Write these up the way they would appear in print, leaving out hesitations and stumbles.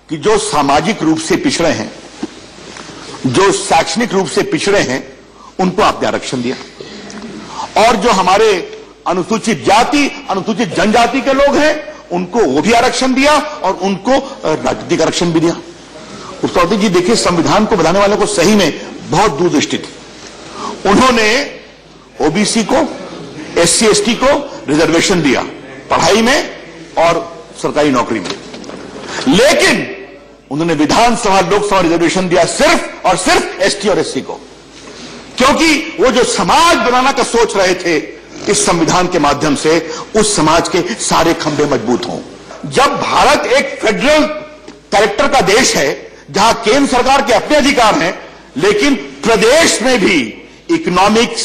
कि जो सामाजिक रूप से पिछड़े हैं, जो शैक्षणिक रूप से पिछड़े हैं, उनको आपने आरक्षण दिया, और जो हमारे अनुसूचित जाति, अनुसूचित जनजाति के लोग हैं, उनको वो भी आरक्षण दिया और उनको राजनीतिक आरक्षण भी दिया। उपसभापति जी देखिए, संविधान को बनाने वालों को सही में बहुत दूरदृष्टि थी। उन्होंने ओबीसी को, एससी एसटी को रिजर्वेशन दिया पढ़ाई में और सरकारी नौकरी में, लेकिन उन्होंने विधानसभा लोकसभा रिजर्वेशन दिया सिर्फ और सिर्फ एसटी और एससी को, क्योंकि वो जो समाज बनाना का सोच रहे थे, इस संविधान के माध्यम से उस समाज के सारे खंभे मजबूत हों। जब भारत एक फेडरल कैरेक्टर का देश है, जहां केंद्र सरकार के अपने अधिकार हैं, लेकिन प्रदेश में भी इकोनॉमिक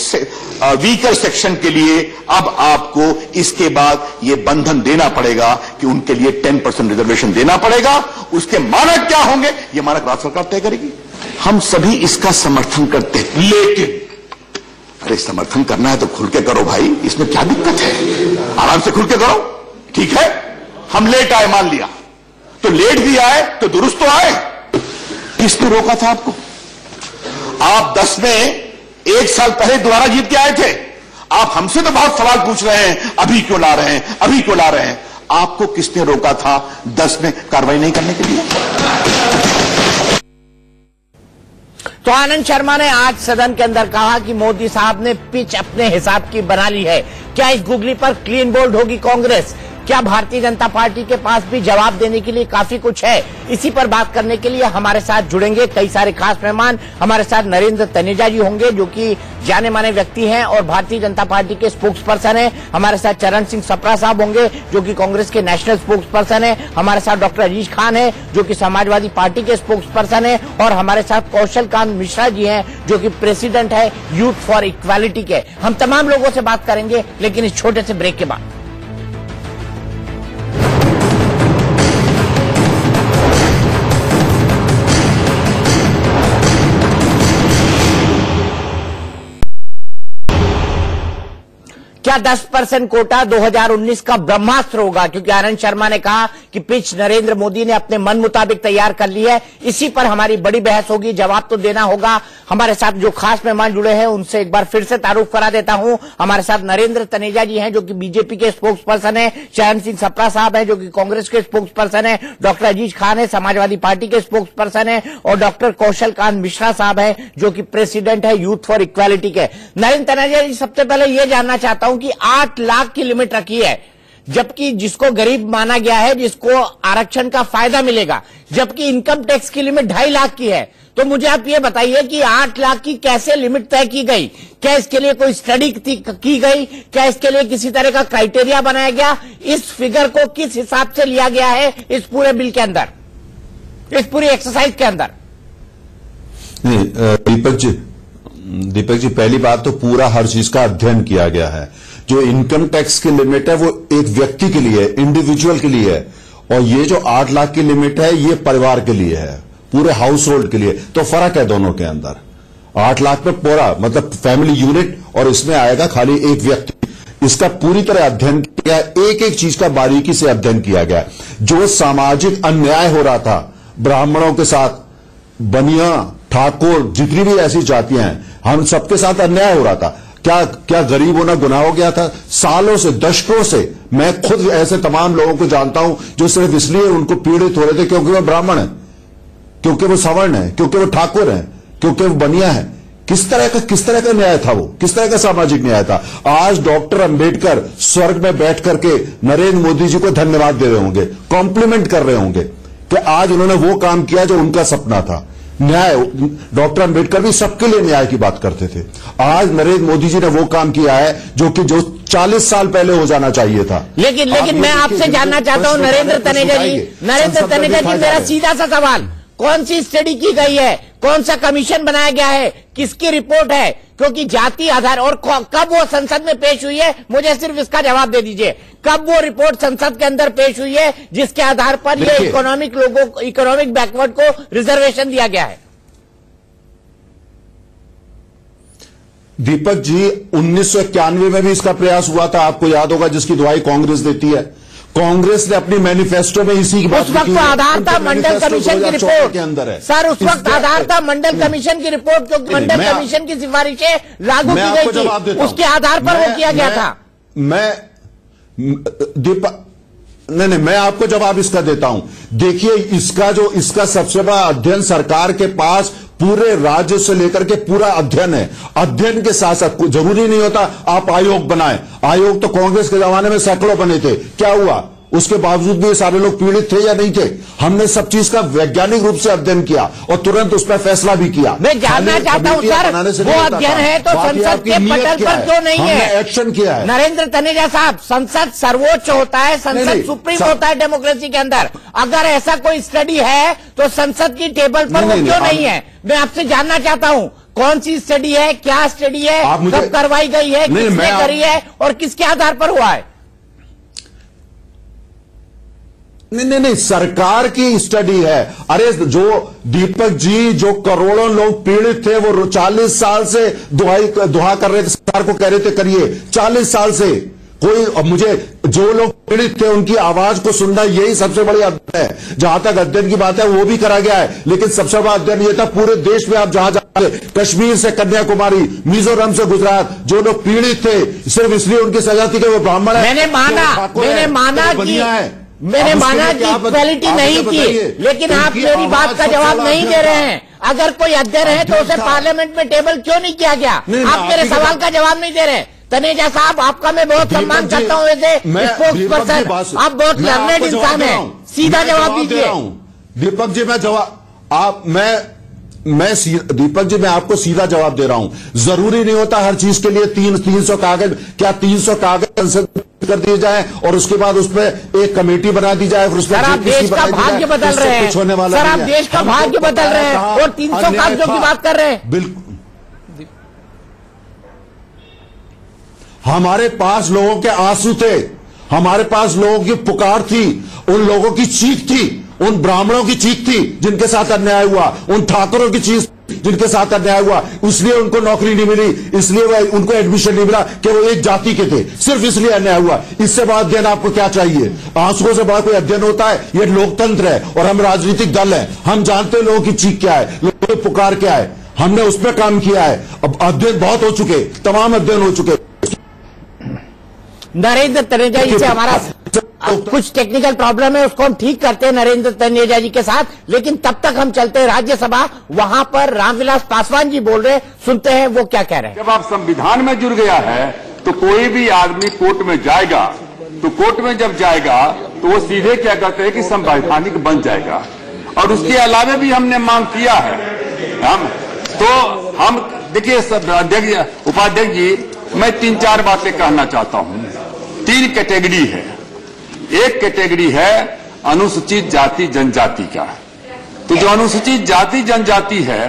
वीकर सेक्शन के लिए अब आपको इसके बाद ये बंधन देना पड़ेगा कि उनके लिए 10% रिजर्वेशन देना पड़ेगा। उसके मानक क्या होंगे, ये मानक राज्य सरकार तय करेगी। हम सभी इसका समर्थन करते हैं, लेकिन अरे समर्थन करना है तो खुल के करो भाई, इसमें क्या दिक्कत है? आराम से खुल के करो, ठीक है। हम लेट आए, मान लिया, तो लेट भी आए तो दुरुस्त तो आए। किसने रोका था आपको? आप 10 में 1 साल पहले दोबारा जीत के आए थे। आप हमसे तो बहुत सवाल पूछ रहे हैं, अभी क्यों ला रहे हैं, अभी क्यों ला रहे हैं? आपको किसने रोका था 10 में कार्रवाई नहीं करने के लिए? तो आनंद शर्मा ने आज सदन के अंदर कहा कि मोदी साहब ने पिच अपने हिसाब की बना ली है। क्या इस गुगली पर क्लीन बोल्ड होगी कांग्रेस? क्या भारतीय जनता पार्टी के पास भी जवाब देने के लिए काफी कुछ है? इसी पर बात करने के लिए हमारे साथ जुड़ेंगे कई सारे खास मेहमान। हमारे साथ नरेंद्र तनेजा जी होंगे, जो कि जाने माने व्यक्ति हैं और भारतीय जनता पार्टी के स्पोक्स पर्सन हैं। हमारे साथ चरण सिंह सप्रा साहब होंगे, जो कि कांग्रेस के नेशनल स्पोक्स पर्सन है। हमारे साथ डॉक्टर अजीज खान है, जो कि समाजवादी पार्टी के स्पोक्स पर्सन है। और हमारे साथ कौशल कांत मिश्रा जी हैं, जो कि प्रेसिडेंट है यूथ फॉर इक्वालिटी के। हम तमाम लोगों से बात करेंगे, लेकिन इस छोटे से ब्रेक के बाद। क्या 10% कोटा 2019 का ब्रह्मास्त्र होगा? क्योंकि आनंद शर्मा ने कहा कि पिच नरेंद्र मोदी ने अपने मन मुताबिक तैयार कर ली है। इसी पर हमारी बड़ी बहस होगी, जवाब तो देना होगा। हमारे साथ जो खास मेहमान जुड़े हैं, उनसे एक बार फिर से तारुफ करा देता हूं। हमारे साथ नरेंद्र तनेजा जी हैं, जो कि बीजेपी के स्पोक्स पर्सन है। चरण सिंह सप्रा साहब हैं, जो कि कांग्रेस के स्पोक्स पर्सन है। डॉक्टर अजीज खान है, समाजवादी पार्टी के स्पोक्स पर्सन है। और डॉक्टर कौशल कांत मिश्रा साहब हैं, जो कि प्रेसिडेंट है यूथ फॉर इक्वालिटी के। नरेंद्र तनेजा जी, सबसे पहले ये जानना चाहता हूं कि 8 लाख की लिमिट रखी है, जबकि जिसको गरीब माना गया है, जिसको आरक्षण का फायदा मिलेगा, जबकि इनकम टैक्स की लिमिट 2.5 लाख की है। तो मुझे आप ये बताइए कि 8 लाख की कैसे लिमिट तय की गई? क्या इसके लिए कोई स्टडी की गई? क्या इसके लिए किसी तरह का क्राइटेरिया बनाया गया? इस फिगर को किस हिसाब से लिया गया है इस पूरे बिल के अंदर, इस पूरी एक्सरसाइज के अंदर? नहीं, दीपक जी, पहली बात तो पूरा हर चीज का अध्ययन किया गया है। जो इनकम टैक्स की लिमिट है वो एक व्यक्ति के लिए, इंडिविजुअल के लिए है, और ये जो 8 लाख की लिमिट है ये परिवार के लिए है, पूरे हाउस होल्ड के लिए। तो फर्क है दोनों के अंदर। 8 लाख में पूरा मतलब फैमिली यूनिट, और इसमें आएगा खाली एक व्यक्ति। इसका पूरी तरह अध्ययन किया, एक एक चीज का बारीकी से अध्ययन किया गया। जो सामाजिक अन्याय हो रहा था ब्राह्मणों के साथ, बनिया, ठाकुर, जितनी भी ऐसी जातियां हैं, हम सबके साथ अन्याय हो रहा था। क्या गरीब होना गुनाह हो गया था? सालों से, दशकों से मैं खुद ऐसे तमाम लोगों को जानता हूं जो सिर्फ इसलिए उनको पीड़ित हो रहे थे क्योंकि वो ब्राह्मण है, क्योंकि वो सवर्ण है, क्योंकि वो ठाकुर है, क्योंकि वो बनिया है। किस तरह का न्याय था वो? किस तरह का सामाजिक न्याय था? आज डॉक्टर अंबेडकर स्वर्ग में बैठ करके नरेंद्र मोदी जी को धन्यवाद दे रहे होंगे, कॉम्प्लीमेंट कर रहे होंगे कि आज उन्होंने वो काम किया जो उनका सपना था। न्याय, डॉक्टर अंबेडकर भी सबके लिए न्याय की बात करते थे। आज नरेंद्र मोदी जी ने वो काम किया है जो 40 साल पहले हो जाना चाहिए था। लेकिन मैं आपसे जानना चाहता हूं नरेंद्र तनेजा जी, मेरा सीधा सा सवाल, कौन सी स्टडी की गई है? कौन सा कमीशन बनाया गया है? किसकी रिपोर्ट है? क्योंकि जाति आधार, और कब वो संसद में पेश हुई है, मुझे सिर्फ इसका जवाब दे दीजिए। कब वो रिपोर्ट संसद के अंदर पेश हुई है जिसके आधार पर ये इकोनॉमिक बैकवर्ड को रिजर्वेशन दिया गया है? दीपक जी, 1991 में भी इसका प्रयास हुआ था, आपको याद होगा, जिसकी दुहाई कांग्रेस देती है। कांग्रेस ने अपनी मैनिफेस्टो में इसी की बात उस वक्त आधार था मंडल कमीशन की रिपोर्ट के अंदर है सर, उस वक्त आधार था मंडल कमीशन की रिपोर्ट, क्योंकि मंडल कमीशन की सिफारिशें लागू की गई थी, उसके आधार पर वो किया गया था। नहीं, मैं आपको जवाब इसका देता हूं। देखिए, इसका सबसे बड़ा अध्ययन सरकार के पास पूरे राज्य से लेकर के पूरा अध्ययन है। अध्ययन के साथ साथ जरूरी नहीं होता आप आयोग बनाएं। आयोग तो कांग्रेस के जमाने में सैकड़ों बने थे, क्या हुआ? उसके बावजूद भी ये सारे लोग पीड़ित थे या नहीं थे? हमने सब चीज का वैज्ञानिक रूप से अध्ययन किया और तुरंत उस पर फैसला भी किया। मैं जानना चाहता हूं सर, वो अध्ययन है तो संसद के पटल पर क्यों नहीं है? हमने एक्शन किया है। नरेंद्र तनेजा साहब, संसद सर्वोच्च होता है, संसद सुप्रीम होता है डेमोक्रेसी के अंदर। अगर ऐसा कोई स्टडी है तो संसद की टेबल पर वो क्यों नहीं है? मैं आपसे जानना चाहता हूं, कौन सी स्टडी है, क्या स्टडी है, कब करवाई गई है, किसने करी है और किसके आधार पर हुआ है? नहीं, सरकार की स्टडी है। अरे जो दीपक जी, जो करोड़ों लोग पीड़ित थे, वो 40 साल से दुआ कर रहे थे, सरकार को कह रहे थे करिए, 40 साल से कोई, मुझे जो लोग पीड़ित थे उनकी आवाज को सुनना, यही सबसे बड़ी अध्ययन है। जहां तक अध्ययन की बात है वो भी करा गया है, लेकिन सबसे बड़ा अध्ययन ये था पूरे देश में आप जहां जाए, कश्मीर से कन्याकुमारी, मिजोरम से गुजरात, जो लोग पीड़ित थे सिर्फ इसलिए उनकी सजा थी कि वो ब्राह्मण है। मैंने माना कि इक्वालिटी नहीं थी, लेकिन आप मेरी बात का जवाब नहीं दे रहे हैं। अगर कोई अध्ययन है तो उसे पार्लियामेंट में टेबल क्यों नहीं किया गया? आप मेरे सवाल का जवाब नहीं दे रहे। तनेजा साहब, आपका मैं बहुत सम्मान करता हूं, वैसे स्पोक्स पर्सन आप बहुत लर्नेड इंसान है, सीधा जवाब दीजिए। दीपक जी, दीपक जी, मैं आपको सीधा जवाब दे रहा हूं। जरूरी नहीं होता हर चीज के लिए 300 कागज, क्या 300 कागज संसद कर दिए जाए और उसके बाद उसमें एक कमेटी बना दी जाए, फिर उसमें आप देश का भाग्य बदल रहे हैं। सर, आप देश का भाग्य बदल रहे हैं और 300 कागजों की बात कर रहे हैं। बिल्कुल, हमारे पास लोगों के आंसू थे, हमारे पास लोगों की पुकार थी, उन लोगों की चीख थी, उन ब्राह्मणों की चीख थी जिनके साथ अन्याय हुआ, उन ठाकुरों की चीख जिनके साथ अन्याय हुआ, इसलिए उनको नौकरी नहीं मिली, इसलिए उनको एडमिशन नहीं मिला कि वो एक जाति के थे, सिर्फ इसलिए अन्याय हुआ। इससे बड़ा अध्ययन आपको क्या चाहिए? आंसुओं से बड़ा कोई अध्ययन होता है? ये लोकतंत्र है और हम राजनीतिक दल हैं, हम जानते हैं लोगों की चीख क्या है, लोगों की पुकार क्या है, हमने उस पर काम किया है। अब अध्ययन बहुत हो चुके, तमाम अध्ययन हो चुके। नरेंद्र तनेजा जी से हमारा कुछ टेक्निकल प्रॉब्लम है, उसको हम ठीक करते हैं नरेंद्र तनेजा जी के साथ, लेकिन तब तक हम चलते हैं राज्यसभा। वहां पर रामविलास पासवान जी बोल रहे, सुनते हैं वो क्या कह रहे हैं। जब आप संविधान में जुड़ गया है तो कोई भी आदमी कोर्ट में जाएगा, तो कोर्ट में जब जाएगा तो वो सीधे क्या करते हैं कि संवैधानिक बन जाएगा। और उसके अलावा भी हमने मांग किया है, हम देखिए उपाध्यक्ष जी, मैं 3-4 बातें कहना चाहता हूं। 3 कैटेगरी है। एक कैटेगरी है अनुसूचित जाति जनजाति का। तो जो अनुसूचित जाति जनजाति है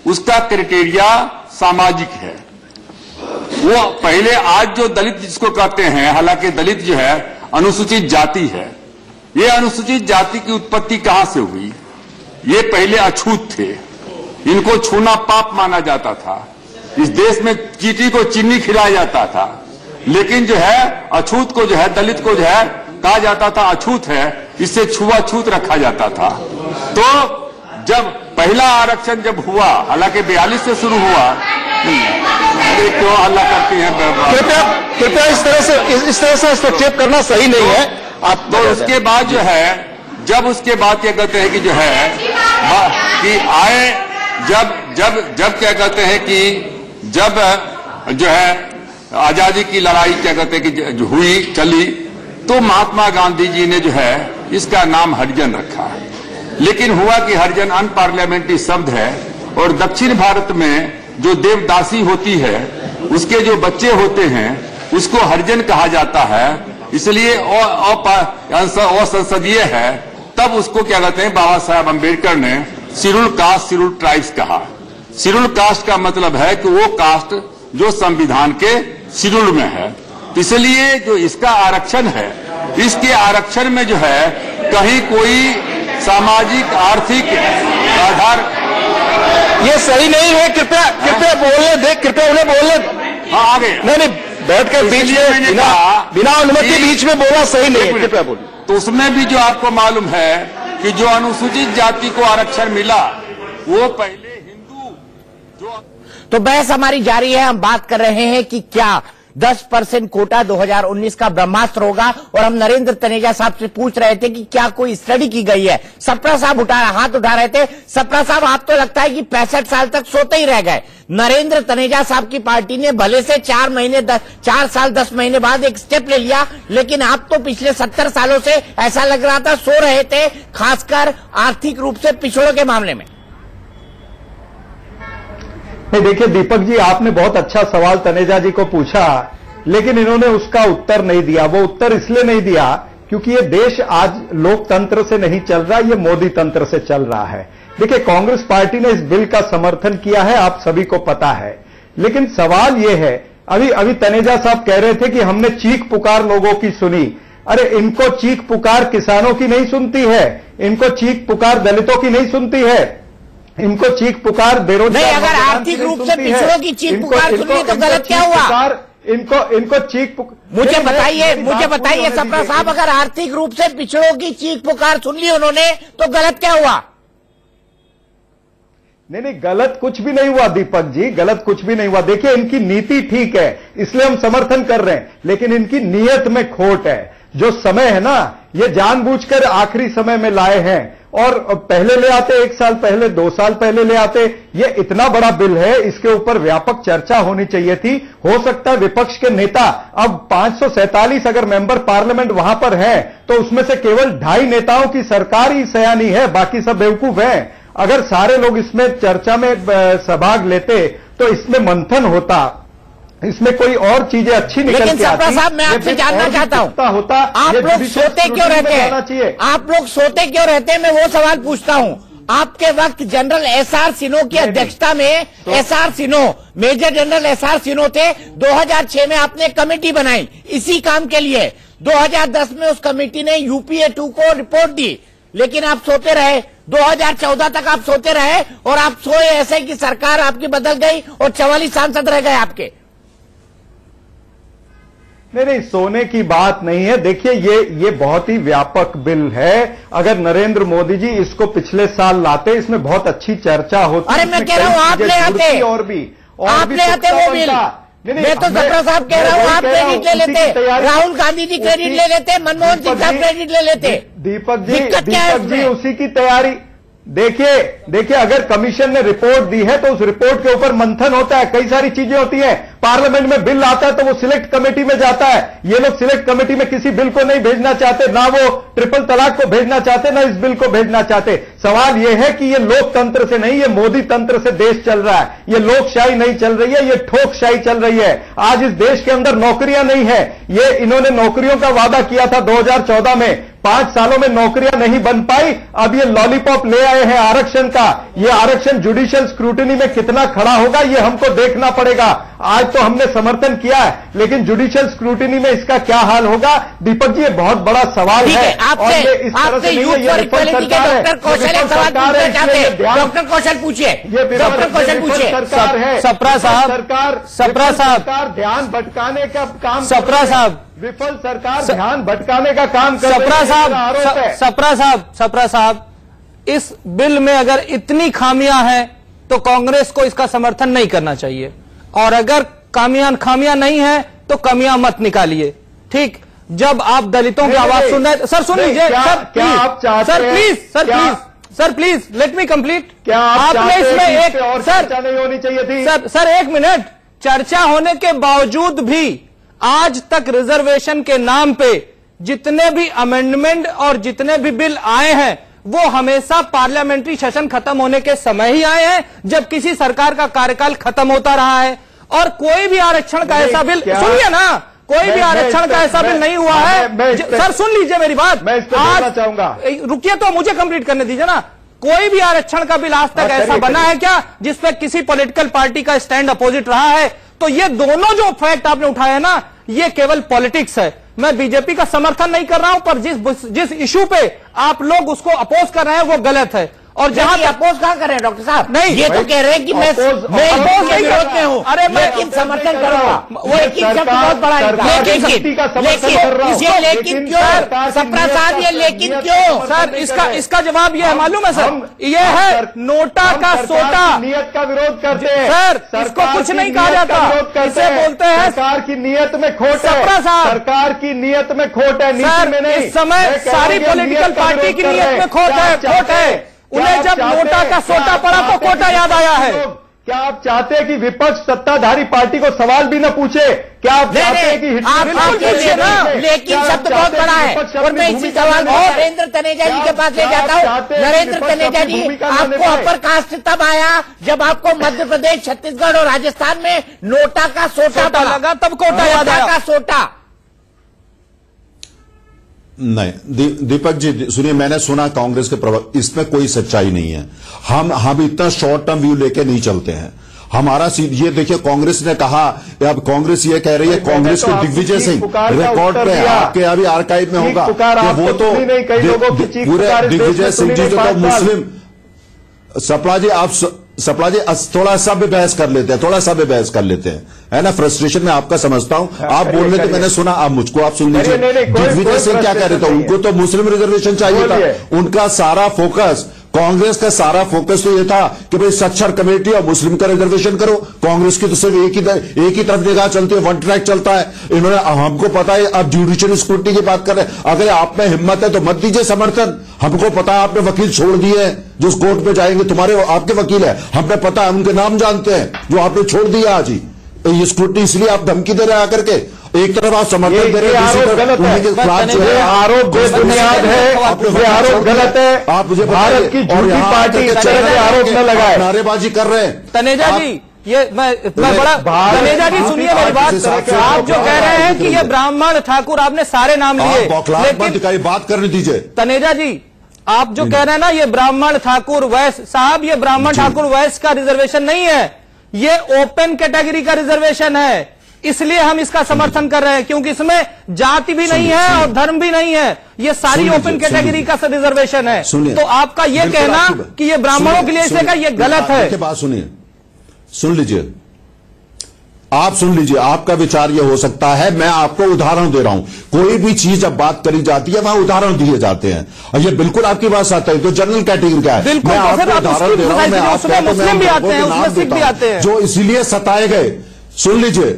उसका क्राइटेरिया सामाजिक है। वो पहले, आज जो दलित जिसको कहते हैं, हालांकि दलित जो है अनुसूचित जाति है। ये अनुसूचित जाति की उत्पत्ति कहां से हुई? ये पहले अछूत थे, इनको छूना पाप माना जाता था। इस देश में चींटी को चीनी खिलाया जाता था, लेकिन जो है अछूत को जो है, दलित को जो है कहा जाता था अछूत है, इससे छुआछूत रखा जाता था। तो जब पहला आरक्षण जब हुआ, हालांकि 42 से शुरू हुआ, क्यों हल्ला करती हैं? कृपया इस तरह से हस्तक्षेप करना सही नहीं है आप। तो उसके बाद जो है, जब उसके बाद क्या कहते हैं कि जो है कि आए, जब क्या कहते हैं कि जब जो है आजादी की लड़ाई क्या कहते हैं कि हुई चली, तो महात्मा गांधी जी ने जो है इसका नाम हरिजन रखा। लेकिन हुआ कि हरिजन अनपार्लियामेंट्री शब्द है, और दक्षिण भारत में जो देवदासी होती है उसके जो बच्चे होते हैं उसको हरिजन कहा जाता है, इसलिए असंसदीय है। तब उसको क्या कहते हैं, बाबा साहब अम्बेडकर ने शेड्यूल कास्ट शेड्यूल ट्राइब्स कहा। शेड्यूल कास्ट का मतलब है कि वो कास्ट जो संविधान के शेड्यूल में है। इसलिए जो इसका आरक्षण है, इसके आरक्षण में जो है कहीं कोई सामाजिक आर्थिक आधार, ये सही नहीं है। कृपया बोलने दे, कृपया उन्हें बोलने। हाँ, आ गए। नहीं, बैठ कर बीच में बिना अनुमति बीच में बोलना सही नहीं है। कृपया बोलिए। तो उसमें भी जो आपको मालूम है कि जो अनुसूचित जाति को आरक्षण मिला वो पहले हिंदू जो। तो बहस हमारी जारी है। हम बात कर रहे हैं कि क्या 10% कोटा 2019 का ब्रह्मास्त्र होगा, और हम नरेंद्र तनेजा साहब से पूछ रहे थे कि क्या कोई स्टडी की गई है। सप्रा साहब हाथ उठा रहे थे। सप्रा साहब, आप तो लगता है कि 65 साल तक सोते ही रह गए। नरेंद्र तनेजा साहब की पार्टी ने भले से 4 साल 10 महीने बाद एक स्टेप ले लिया, लेकिन आप तो पिछले 70 सालों से ऐसा लग रहा था सो रहे थे, खासकर आर्थिक रूप से पिछड़ों के मामले में। देखिए दीपक जी, आपने बहुत अच्छा सवाल तनेजा जी को पूछा, लेकिन इन्होंने उसका उत्तर नहीं दिया। वो उत्तर इसलिए नहीं दिया क्योंकि ये देश आज लोकतंत्र से नहीं चल रहा, ये मोदी तंत्र से चल रहा है। देखिए, कांग्रेस पार्टी ने इस बिल का समर्थन किया है, आप सभी को पता है, लेकिन सवाल ये है, अभी तनेजा साहब कह रहे थे कि हमने चीख पुकार लोगों की सुनी। अरे इनको चीख पुकार किसानों की नहीं सुनती है, इनको चीख पुकार दलितों की नहीं सुनती है, इनको चीख पुकार बेरोजगार। नहीं, अगर आर्थिक रूप से पिछड़ों की चीख पुकार सुनी तो गलत क्या हुआ? इनको चीख मुझे बताइए सप्रा साहब, अगर आर्थिक रूप से पिछड़ों की चीख पुकार सुन ली उन्होंने तो गलत क्या हुआ? नहीं, गलत कुछ भी नहीं हुआ दीपक जी, गलत कुछ भी नहीं हुआ। देखिए, इनकी नीति ठीक है, इसलिए हम समर्थन कर रहे हैं, लेकिन इनकी नीयत में खोट है। जो समय है ना, ये जानबूझकर आखिरी समय में लाए हैं, और पहले ले आते, 1 साल पहले, 2 साल पहले ले आते। ये इतना बड़ा बिल है, इसके ऊपर व्यापक चर्चा होनी चाहिए थी। हो सकता है विपक्ष के नेता, अब 547 अगर मेंबर पार्लियामेंट वहां पर है, तो उसमें से केवल 2.5 नेताओं की सरकार ही सयानी है, बाकी सब बेवकूफ हैं। अगर सारे लोग इसमें चर्चा में सहभाग लेते तो इसमें मंथन होता, इसमें कोई और चीजें अच्छी निकल के आती। लेकिन सप्रा साहब, मैं आपसे जानना चाहता हूं, आप लोग सोते क्यों रहते हैं? आप लोग सोते क्यों रहते हैं? मैं वो सवाल पूछता हूं। आपके वक्त जनरल एसआर सिन्हो की अध्यक्षता में, एसआर सिन्हो, मेजर जनरल एसआर सिन्हो थे। 2006 में आपने कमेटी बनाई इसी काम के लिए। 2010 में उस कमेटी ने यूपीए 2 को रिपोर्ट दी, लेकिन आप सोते रहे। 2014 तक आप सोते रहे, और आप सोए ऐसे कि सरकार आपकी बदल गई और 44 सांसद रह गए आपके। नहीं, सोने की बात नहीं है। देखिए, ये बहुत ही व्यापक बिल है। अगर नरेंद्र मोदी जी इसको पिछले साल लाते, इसमें बहुत अच्छी चर्चा होती। अरे मैं कह रहा हूं, आप ले आते, और भी ले आते वो बिल। मैं तो सप्रा साहब कह रहा हूं, आप क्रेडिट ले लेते, राहुल गांधी जी क्रेडिट ले लेते, मनमोहन सिंह साहब क्रेडिट ले लेते। दीपक जी उसी की तैयारी। देखिए, अगर कमीशन ने रिपोर्ट दी है तो उस रिपोर्ट के ऊपर मंथन होता है, कई सारी चीजें होती हैं। पार्लियामेंट में बिल आता है तो वो सिलेक्ट कमेटी में जाता है। ये लोग सिलेक्ट कमेटी में किसी बिल को नहीं भेजना चाहते, ना वो ट्रिपल तलाक को भेजना चाहते, ना इस बिल को भेजना चाहते। सवाल ये है कि ये लोकतंत्र से नहीं, ये मोदी तंत्र से देश चल रहा है। ये लोकशाही नहीं चल रही है, ये ठोकशाही चल रही है। आज इस देश के अंदर नौकरियां नहीं है। ये इन्होंने नौकरियों का वादा किया था 2014 में, 5 सालों में नौकरियां नहीं बन पाई। अब ये लॉलीपॉप ले आए हैं आरक्षण का। ये आरक्षण जुडिशियल स्क्रूटिनी में कितना खड़ा होगा ये हमको देखना पड़ेगा। आज तो हमने समर्थन किया है, लेकिन जुडिशियल स्क्रूटिनी में इसका क्या हाल होगा? दीपक जी, ये बहुत बड़ा सवाल है। और ये इस तरह से नहीं है, ये रिफल सरकार है। डॉक्टर कौशल एक सवाल पूछना चाहते हैं। डॉक्टर कौशल पूछिए, डॉक्टर कौशल पूछिए। सरकार है, सप्रा साहब, सरकार ध्यान भटकाने का काम, सप्रा साहब, विफल सरकार ध्यान भटकाने का काम कर रही है। सप्रा साहब, इस बिल में अगर इतनी खामियां हैं तो कांग्रेस को इसका समर्थन नहीं करना चाहिए, और अगर खामियां नहीं है तो कमियां मत निकालिए। ठीक, जब आप दलितों की आवाज सुन रहे, सर सुन लीजिए, sir please let me complete. क्या आपने इसमें एक चर्चा नहीं होनी चाहिए थी? सर 1 मिनट, चर्चा होने के बावजूद भी आज तक रिजर्वेशन के नाम पे जितने भी अमेंडमेंट और जितने भी बिल आए हैं वो हमेशा पार्लियामेंट्री सेशन खत्म होने के समय ही आए हैं, जब किसी सरकार का कार्यकाल खत्म होता रहा है। और कोई भी आरक्षण का ऐसा बिल, सुनिए ना, कोई भी आरक्षण का ऐसा बिल नहीं हुआ है। सर सुन लीजिए मेरी बात, मैं इस पर बोलना चाहूंगा। रुकिए तो मुझे कंप्लीट करने दीजिए ना। कोई भी आरक्षण का बिल आज तक ऐसा बना है क्या जिसपे किसी पॉलिटिकल पार्टी का स्टैंड अपोजिट रहा है? तो ये दोनों जो फैक्ट आपने उठाया ना, ये केवल पॉलिटिक्स है। मैं बीजेपी का समर्थन नहीं कर रहा हूं, पर जिस इशू पे आप लोग उसको अपोज कर रहे हैं वो गलत है। और जहां अपोज कहां कर रहे हैं डॉक्टर साहब? नहीं, ये तो कह रहे हैं कि मैं विरोध में हूं, अरे लेकिन समर्थन करूंगा। वो एक शब्द बहुत बड़ा है, लेकिन क्यों सप्रा साहब, ये लेकिन क्यों? सर इसका जवाब ये है, मालूम है सर, ये है नोटा का सोटा। नियत का विरोध करते हैं सर, इसको कुछ नहीं कहा जाता, इसे बोलते हैं सरकार की नियत में खोट है। सप्रा साहब, सरकार की नियत में खोट है, नीति में नहीं। इस समय सारी पॉलिटिकल पार्टी की नियत में खोट है। उन्हें जब नोटा का सोटा पड़ा तो कोटा याद आया है। क्या आप चाहते हैं कि विपक्ष सत्ताधारी पार्टी को सवाल भी न पूछे? क्या आप चाहते हैं कि लेकिन शब्द बहुत बड़ा है, और मैं इसी सवाल को नरेंद्र तनेजा जी के पास ले जाता हूँ। नरेंद्र तनेजा जी, आपको अपर कास्ट तब आया जब आपको मध्य प्रदेश, छत्तीसगढ़ और राजस्थान में नोटा का सोटा लगा, तब कोटा याद आया। का सोटा नहीं, दीपक जी सुनिए, मैंने सुना कांग्रेस के प्रवक्ता, इसमें कोई सच्चाई नहीं है। हम इतना शॉर्ट टर्म व्यू लेके नहीं चलते हैं। हमारा ये देखिए, कांग्रेस ने कहा, अब कांग्रेस ये कह रही है, कांग्रेस के दिग्विजय सिंह रिकॉर्ड पे आपके अभी आर्काइव में होगा कि वो तो पूरे दिग्विजय सिंह जी जो तो मुस्लिम। सपला जी थोड़ा सा भी बहस कर लेते हैं, है ना। फ्रस्ट्रेशन में आपका समझता हूं, आप बोल रहे थे, मैंने सुना, आप मुझको आप सुन लीजिए। दिग्विजय सिंह क्या कह रहे थे? उनको तो मुस्लिम रिजर्वेशन चाहिए था। उनका सारा फोकस, कांग्रेस का सारा फोकस तो ये था कि भाई सक्षर कमेटी और मुस्लिम का रिजर्वेशन करो। कांग्रेस की तो सिर्फ एक ही तरफ निगाह चलती है, वन ट्रैक चलता है। इन्होंने, हमको पता है, अब जुडिशियल स्क्रूटनी की बात कर रहे हैं। अगर आप में हिम्मत है तो मत दीजिए समर्थन। हमको पता है आपने वकील छोड़ दिए हैं जो कोर्ट में जाएंगे, तुम्हारे आपके वकील है, हमें पता है, उनके नाम जानते हैं, जो आपने छोड़ दिया आज ही। ये स्क्रूटनी इसलिए आप धमकी दे रहे हैं आकर के, एक तरफ आप समर्थन दे रहे हैं, आरोप गलत है, आरोप बेबुनियाद है, आरोप गलत है। आप मुझे भारत की झूठी पार्टी आरोप न लगाए, नारेबाजी कर रहे हैं। तनेजा जी, ये मैं बड़ा, तनेजा जी सुनिए मेरी बात। आप जो कह रहे हैं कि ये ब्राह्मण ठाकुर, आपने सारे नाम लिए, लेकिन बात करने दीजिए। तनेजा जी, आप जो कह रहे हैं ना, ये ब्राह्मण ठाकुर वैश्य, साहब ये ब्राह्मण ठाकुर वैश्य का रिजर्वेशन नहीं है, ये ओपन कैटेगरी का रिजर्वेशन है। इसलिए हम इसका समर्थन कर रहे हैं, क्योंकि इसमें जाति भी नहीं है और धर्म भी नहीं है, ये सारी ओपन कैटेगरी का रिजर्वेशन है। तो आपका ये कहना कि ये ब्राह्मणों के लिए इसका ये गलत है। बात सुनिए, सुन लीजिए, आप सुन लीजिए, आपका विचार ये हो सकता है। मैं आपको उदाहरण दे रहा हूं, कोई भी चीज जब बात करी जाती है वहां उदाहरण दिए जाते हैं, और ये बिल्कुल आपकी बात आता है। तो जनरल कैटेगरी क्या है, मैं आपको उदाहरण दे रहा हूं, मैं आपको जो इसीलिए सताए गए। सुन लीजिए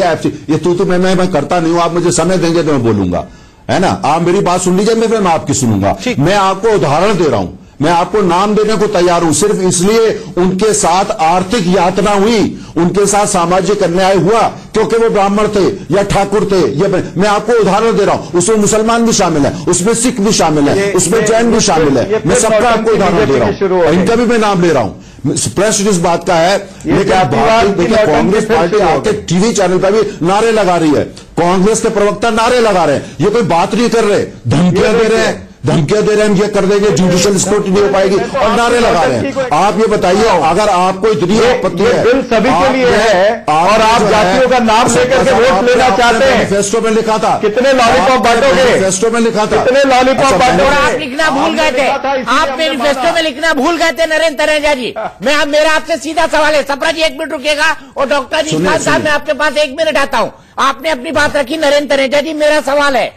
आप, ये तू मैं करता नहीं हूं। आप मुझे समय देंगे तो मैं बोलूंगा, है ना। आप मेरी बात सुन लीजिए, मैं आपकी सुनूंगा। मैं आपको उदाहरण दे रहा हूं, मैं आपको नाम देने को तैयार हूं, सिर्फ इसलिए उनके साथ आर्थिक यातना हुई, उनके साथ सामाजिक अन्याय हुआ क्योंकि वो ब्राह्मण थे या ठाकुर थे। ये मैं आपको उदाहरण दे रहा हूं, उसमें मुसलमान भी शामिल है, उसमें सिख भी शामिल है, उसमें जैन भी शामिल है। मैं सबका आपको उदाहरण दे रहा हूं, इनका भी मैं नाम ले रहा हूं। प्रश्न इस बात का है, लेकिन कांग्रेस पार्टी आपके टीवी चैनल पर भी नारे लगा रही है, कांग्रेस के प्रवक्ता नारे लगा रहे हैं, ये कोई बात नहीं कर रहे, धमकियां दे रहे हैं, हम ये कर देंगे, जुडिशियल स्क्रूटनी नहीं हो पाएगी, और नारे लगा रहे हैं। आप ये बताइए, अगर आपको इतनी आपत्ति है, बिल सभी के लिए है, और आप जातियों का नाम लेकर के वोट लेना चाहते हैं। मैनिफेस्टो में लिखा था, कितने लॉलीपॉप बांटोगे? मैनिफेस्टो में लिखा था, कितने लॉलीपॉप बांटोगे? आप लिखना भूल गए थे, आप मैनिफेस्टो में लिखना भूल गए थे नरेंद्र तनेजा जी। मैं मेरा आपसे सीधा सवाल है, सप्रा जी 1 मिनट रुकेगा, और डॉक्टर जी साहब मैं आपके पास 1 मिनट आता हूं। आपने अपनी बात रखी नरेंद्र तनेजा जी, मेरा सवाल है,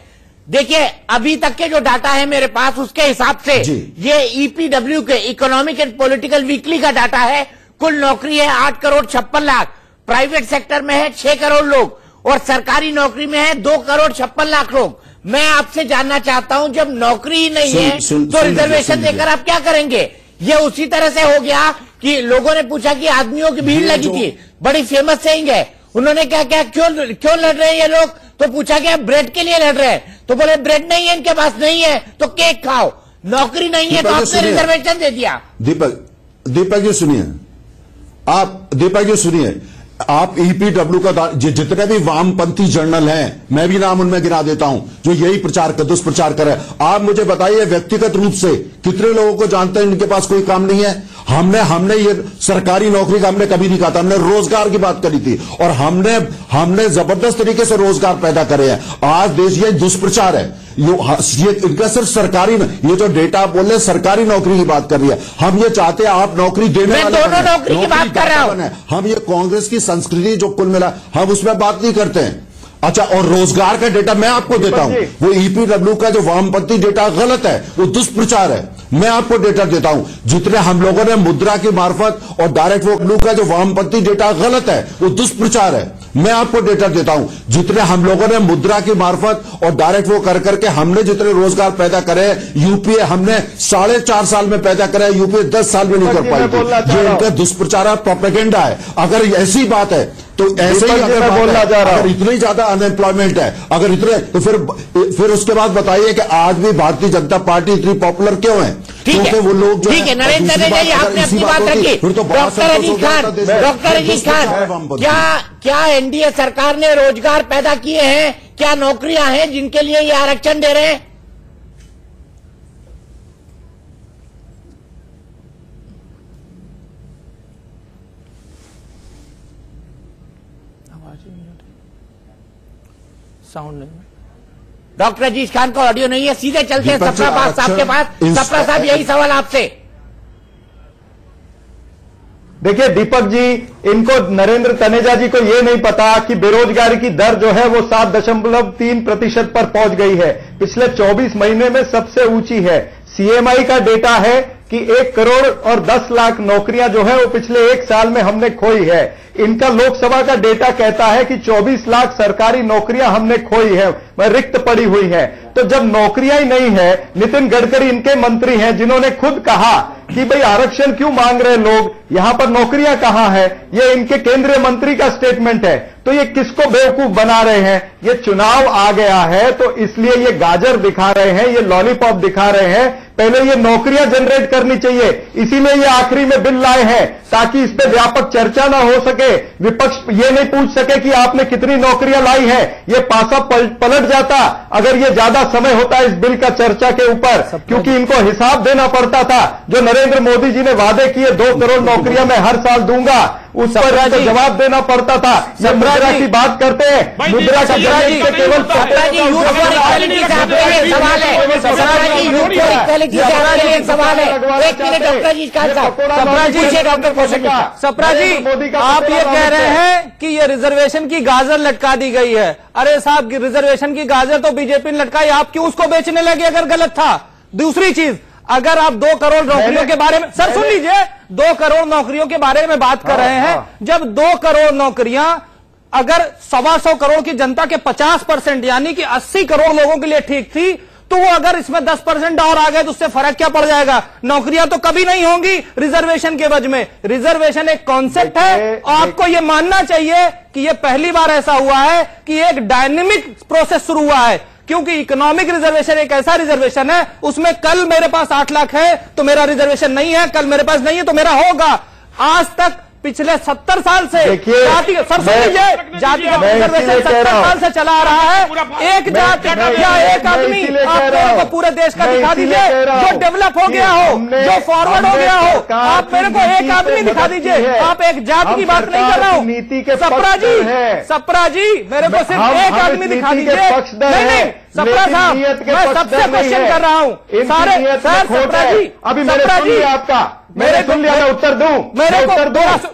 देखिए अभी तक के जो डाटा है मेरे पास, उसके हिसाब से ये ईपीडब्ल्यू के इकोनॉमिक एंड पॉलिटिकल वीकली का डाटा है। कुल नौकरी है 8 करोड़ 56 लाख, प्राइवेट सेक्टर में है 6 करोड़ लोग, और सरकारी नौकरी में है 2 करोड़ 56 लाख लोग। मैं आपसे जानना चाहता हूं, जब नौकरी ही नहीं है तो रिजर्वेशन देकर आप क्या करेंगे? ये उसी तरह से हो गया कि लोगों ने पूछा कि आदमियों की भीड़ लगी थी, बड़ी फेमस सेइंग है, उन्होंने क्या क्या क्यों लड़ रहे हैं ये लोग, तो पूछा कि ब्रेड के लिए लड़ रहे हैं, तो बोले ब्रेड नहीं है इनके पास, नहीं है तो केक खाओ, नौकरी नहीं है तो आपने रिजर्वेशन दे दिया। दीपक जी सुनिए, आप ईपीडब्ल्यू का जितने भी वामपंथी जर्नल हैं, मैं भी नाम उनमें गिरा देता हूं, जो यही दुष्प्रचार कर रहे हैं। आप मुझे बताइए व्यक्तिगत रूप से कितने लोगों को जानते हैं इनके पास कोई काम नहीं है? हमने ये सरकारी नौकरी का हमने कभी नहीं कहा था, हमने रोजगार की बात करी थी, और हमने जबरदस्त तरीके से रोजगार पैदा करे हैं। आज देश ये दुष्प्रचार है, ये इनका सिर्फ सरकारी, ये जो डेटा आप बोल रहे हैं सरकारी नौकरी की बात कर रही है। हम ये चाहते हैं आप नौकरी देने वाले, दोनों नौकरी की बात कर रहा हूं। हम ये कांग्रेस की संस्कृति जो कुल मिला, हम उसमें बात नहीं करते हैं। अच्छा, और रोजगार का डेटा मैं आपको देता हूं, वो ईपीडब्ल्यू का जो वामपंथी डेटा गलत है, वो दुष्प्रचार है। मैं आपको डेटा देता हूं, जितने हम लोगों ने मुद्रा की मार्फत और डायरेक्ट वो का जो वामपंथी डेटा गलत है, वो दुष्प्रचार है। मैं आपको डेटा देता हूं, जितने हम लोगों ने मुद्रा की मार्फत और डायरेक्ट वो कर करके हमने जितने रोजगार पैदा करे, यूपीए हमने 4.5 साल में पैदा करे, यूपीए 10 साल में नहीं कर पाई। ये इनका दुष्प्रचार है, प्रोपेगेंडा है। अगर ऐसी बात है तो ऐसे ही अगर बोलना जा रहा है, अगर इतनी ज्यादा अनएम्प्लॉयमेंट है, अगर इतने, तो फिर उसके बाद बताइए कि आज भी भारतीय जनता पार्टी इतनी पॉपुलर क्यों है? क्योंकि वो लोग जो ठीक है, नरेंद्र जी आपने अपनी बात रखी। डॉक्टर अजीज खान, क्या एनडीए सरकार ने रोजगार पैदा किए हैं? क्या नौकरियां हैं जिनके लिए ये आरक्षण दे रहे हैं? साउंड नहीं। डॉक्टर अजीज खान का ऑडियो नहीं है, सीधे चलते हैं सप्रा साहब के पास। सप्रा साहब, यही सवाल आपसे। देखिए दीपक जी, इनको नरेंद्र तनेजा जी को यह नहीं पता कि बेरोजगारी की दर जो है वो 7.3% पर पहुंच गई है। पिछले 24 महीने में सबसे ऊंची है। सीएमआई का डेटा है कि 1 करोड़ और 10 लाख नौकरियां जो है वो पिछले 1 साल में हमने खोई है। इनका लोकसभा का डेटा कहता है कि 24 लाख सरकारी नौकरियां हमने खोई है, रिक्त पड़ी हुई है। तो जब नौकरियां ही नहीं है, नितिन गडकरी इनके मंत्री हैं जिन्होंने खुद कहा कि भाई आरक्षण क्यों मांग रहे लोग, यहां पर नौकरियां कहां है, ये इनके केंद्रीय मंत्री का स्टेटमेंट है। तो ये किसको बेवकूफ बना रहे हैं? ये चुनाव आ गया है तो इसलिए ये गाजर दिखा रहे हैं, ये लॉलीपॉप दिखा रहे हैं। पहले ये नौकरियां जनरेट करनी चाहिए, इसीलिए ये आखिरी में बिल लाए हैं ताकि इस पे व्यापक चर्चा ना हो सके। विपक्ष ये नहीं पूछ सके कि आपने कितनी नौकरियां लाई है। ये पासा पलट जाता अगर ये ज्यादा समय होता इस बिल का चर्चा के ऊपर, क्योंकि इनको हिसाब देना पड़ता था। जो नरेंद्र मोदी जी ने वादे किए 2 करोड़ नौकरियां मैं हर साल दूंगा, उस पर इनको जवाब देना पड़ता था। ये मुद्रा की बात करते हैं, मुद्रा का केवल सवाल है। एक मिनट डॉक्टर जी का सप्रा जी, आप ये कह रहे हैं कि ये रिजर्वेशन की गाजर लटका दी गई है। अरे साहब, रिजर्वेशन की गाजर तो बीजेपी ने लटकाई, आप क्यों उसको बेचने लगे अगर गलत था? दूसरी चीज, अगर आप 2 करोड़ नौकरियों के बारे में, सर सुन लीजिए, 2 करोड़ नौकरियों के बारे में बात कर रहे हैं। जब 2 करोड़ नौकरियां अगर 125 करोड़ की जनता के 50% यानी कि 80 करोड़ लोगों के लिए ठीक थी, तो वो अगर इसमें 10% और आ गए तो उससे फर्क क्या पड़ जाएगा? नौकरियां तो कभी नहीं होंगी रिजर्वेशन के वजह में। रिजर्वेशन एक कॉन्सेप्ट है, आपको यह मानना चाहिए कि यह पहली बार ऐसा हुआ है कि एक डायनेमिक प्रोसेस शुरू हुआ है। क्योंकि इकोनॉमिक रिजर्वेशन एक ऐसा रिजर्वेशन है, उसमें कल मेरे पास 8 लाख है तो मेरा रिजर्वेशन नहीं है, कल मेरे पास नहीं है तो मेरा होगा। आज तक पिछले 70 साल से जाति, सर सुन लीजिए, जातिगत रिजर्वेशन 70 साल से चला आ रहा है। एक जाति या एक आदमी आप मेरे को पूरे देश का दिखा दीजिए जो डेवलप हो गया हो, जो फॉरवर्ड हो गया हो। आप मेरे को एक आदमी दिखा दीजिए, आप एक जाति की बात नहीं कर रहा हूँ। सप्रा जी मेरे को सिर्फ एक आदमी दिखा दीजिए। नहीं, सप्रा साहब, मैं सबसे क्वेश्चन कर रहा हूँ सारे। सर सप्रा जी, अभी मैंने आपका मेरे सुन लिया, मैं उत्तर दूं, मेरे को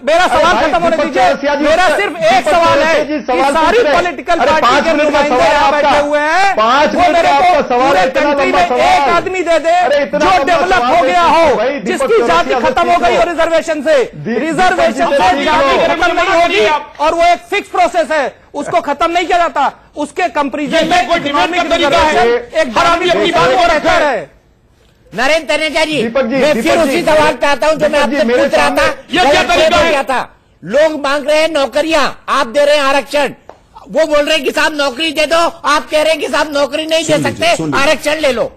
मेरा सवाल खत्म होने दीजिए। मेरा सिर्फ एक सवाल है कि सारी पॉलिटिकल पार्टी के नुमाइंदे यहाँ बैठे हुए हैं, 5 वो मेरे को पूरे कंट्री में एक आदमी दे दे जो डेवलप हो गया हो, जिसकी जाति खत्म हो गई हो रिजर्वेशन से। रिजर्वेशन से जाति खत्म नहीं होगी और वो एक फिक्स प्रोसेस है, उसको खत्म नहीं किया जाता। उसके कंपेरिजन में इकोनॉमिक रिजर्वेशन एक बेहतर है। नरेंद्र तनेजा जी, मैं फिर उसी सवाल पे आता हूं जो मैं आपसे पूछ रहा था। क्या था? लोग मांग रहे हैं नौकरियां, आप दे रहे हैं आरक्षण। वो बोल रहे हैं कि साहब नौकरी दे दो, आप कह रहे हैं कि साहब नौकरी नहीं दे सकते, आरक्षण ले लो।